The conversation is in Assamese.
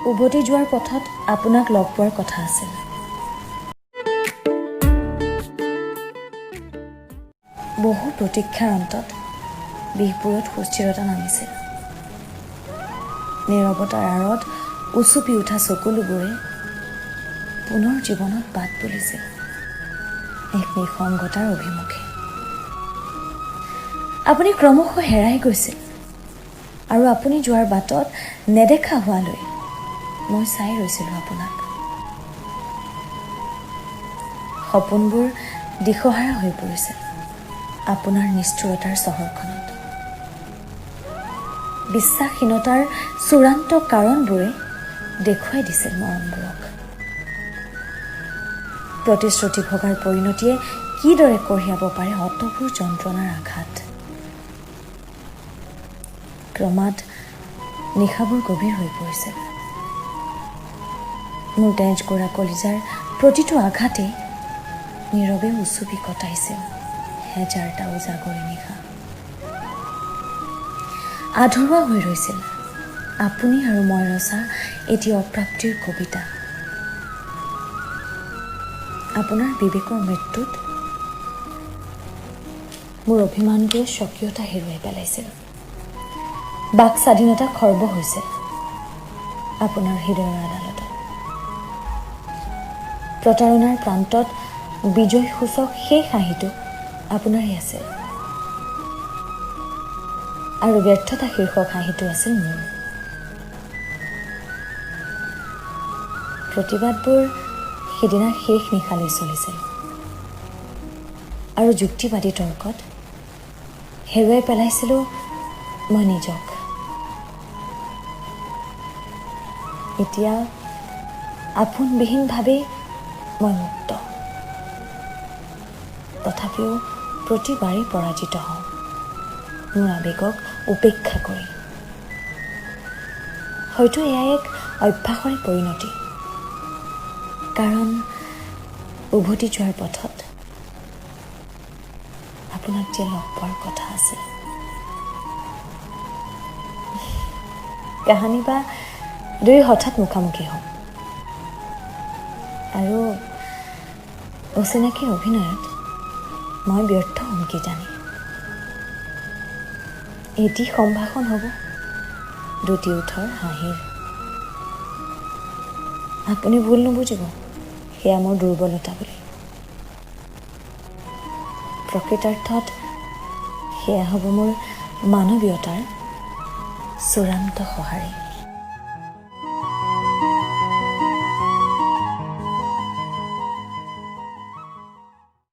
উভতি যোৱাৰ পথত আপোনাক লগ পোৱাৰ কথা আছিল। বহু প্ৰতীক্ষাৰ অন্তত বিহপুৰত সুস্থিৰতা নামিছিল। নীৰৱতাৰ আঁৰত উচুপি উঠা চকুলোবোৰে পুনৰ জীৱনত বাট বুলিছিল এক নিসংগতাৰ অভিমুখে। আপুনি ক্ৰমশ হেৰাই গৈছিল আৰু আপুনি যোৱাৰ বাটত নেদেখা হোৱালৈ মই চাই ৰৈছিলোঁ আপোনাক। সপোনবোৰ দিশহাৰা হৈ পৰিছিল আপোনাৰ নিষ্ঠুৰতাৰ চহৰখনত। বিশ্বাসহীনতাৰ চূড়ান্ত কাৰণবোৰে দেখুৱাই দিছিল মৰমবোৰক। প্ৰতিশ্ৰুতি ভগাৰ পৰিণতিয়ে কিদৰে কঢ়িয়াব পাৰে অতবোৰ যন্ত্ৰণাৰ আঘাত। ক্ৰমাৎ নিশাবোৰ গভীৰ হৈ পৰিছিল। মোৰ তেজ গৰা কলিজাৰ প্ৰতিটো আঘাতে নীৰৱে উচুপি কটাইছিল হেজাৰটা উজাগৰি নিশা। আধৰুৱা হৈ ৰৈছিল আপুনি আৰু মই ৰচা এটি অপ্ৰাপ্তিৰ কবিতা। আপোনাৰ বিবেকৰ মৃত্যুত মোৰ অভিমানটোৱে স্বকীয়তা হেৰুৱাই পেলাইছিল। বাক স্বাধীনতা খৰ্ব হৈছিল আপোনাৰ হৃদয়ৰ আদালতত। প্ৰতাৰণাৰ প্ৰান্তত বিজয় সূচক সেই হাঁহিটো আপোনাৰেই আছিল আৰু ব্যৰ্থতা শীৰ্ষক হাঁহিটো আছিল মোৰ। প্ৰতিবাদবোৰ সিদিনা শেষ নিশালৈ চলিছিল আৰু যুক্তিবাদী তৰ্কত হেৰুৱাই পেলাইছিলোঁ মই নিজক। এতিয়া আপোনবিহীনভাৱে মই মুক্ত। তথাপিও প্ৰতিবাৰেই পৰাজিত হওঁ মোৰ আৱেগক উপেক্ষা কৰি। হয়তো এয়া এক অভ্যাসৰে পৰিণতি, কাৰণ উভতি যোৱাৰ পথত আপোনাক যে লগ পোৱাৰ কথা আছিল। কাহানি বা দুই হঠাৎ মুখামুখি হ'ম আৰু অচিনাকিৰ অভিনয়ত মই ব্যৰ্থ হ'ম কি জানি। এটি সম্ভাষণ হ'ব দুটি ওঠৰ হাঁহিৰ। আপুনি ভুল নুবুজিব, সেয়া মোৰ দুৰ্বলতা বুলি। প্ৰকৃতাৰ্থত সেয়া হ'ব মোৰ মানৱীয়তাৰ চূড়ান্ত সঁহাৰি।